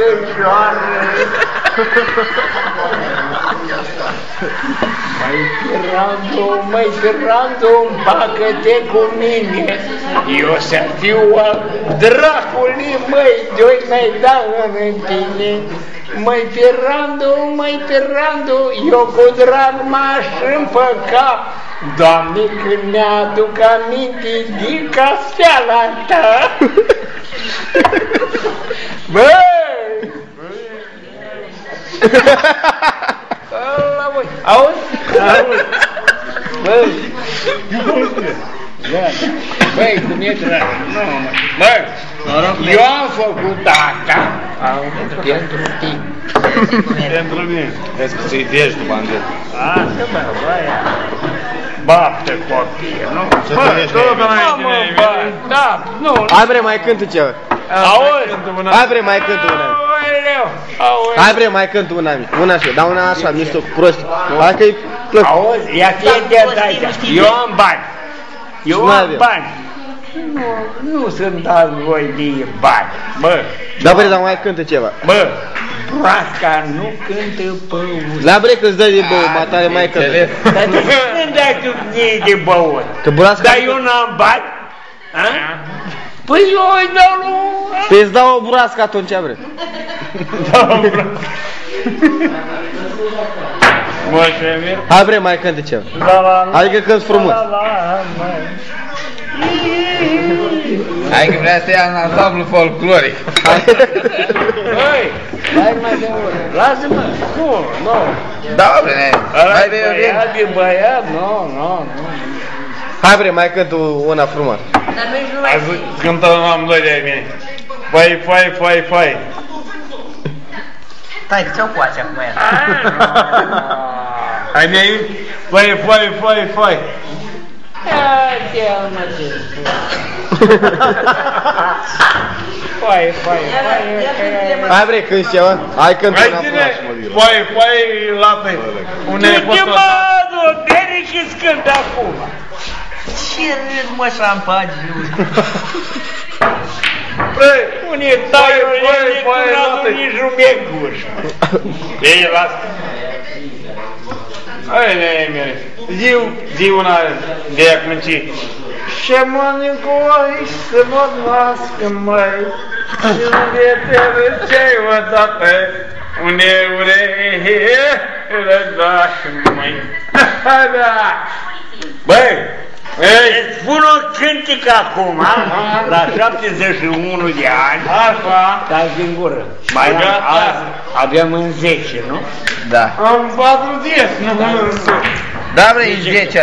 măicușoară. Măi, Fernando, împacă-te cu mine. Eu să fiu al dracului, măi, de-oi mai da în tine. Măi, Fernando, eu cu drag m-aș împăca. Doamne, când mi-aduc aminte din casteala ta. Băi! Auzi? Băi, cum e drag? Băi, eu am făcut asta pentru tine. Pentru mine. Vezi că ți-i dești după Andrei. Asta, bă, băia. Bapte copie, nu? Bă, tot înainte mie. Da, nu. Hai bre, mai cântă ceva. Auzi? Hai bre, mai cântă una. Hai bre, mai cântă una. Una așa, dar una așa, mișto, prost. Hai că-i plăc. Auzi, ia fie de aici. Eu am bani. Eu am bani. Nu sunt dați voi de bani, bă. Da bre, dar mai cântă ceva. Bă, broasca nu cântă băut. La bre că-ți dă de băut, matare mai cântă. Dar de ce nu dai tu mie de băut? Că broasca... Dar eu n-am bani? Păi eu îi dau lui... Păi îți dau o broască atunci, bre. Dau o broască. Mă, Șemir? Hai bre, mai cântă ceva. Adică cânti frumos. Hai că vrea să ia în ansamblu folcloric. Băi, hai mai de urmă. Lasă-mă. Nu. Da, bre, hai de băiat de băiat, nu. Hai bre, mai cântă una frumoasă. Hai să cântăm amândoi de-ai mine. Fai. Stai, că ți-o coace acum ea. Hai de-ai? Fai. Ia-te-mă ce Fai. Hai bre, cânti ceva. Hai cântă una frumoasă. Fai, late. Unde ai fost tot? Derek îți cânt acum. Ce râd, mă, șampani. Bre, Unde tai electoratul nici nu mi-e guș. ei, lasă. Hai, mire. Zi una de ea cum ci. Și mă Nicoi să mă nască, măi. Și unde te răceai odată. Unde urehe, rădași, măi. Da. Băi, Îți spun o cântică acum, la 71 de ani. Așa. Dați din gură. Mai avem în 10, nu? Da. Am 40, nu mă. Da, vrei 10.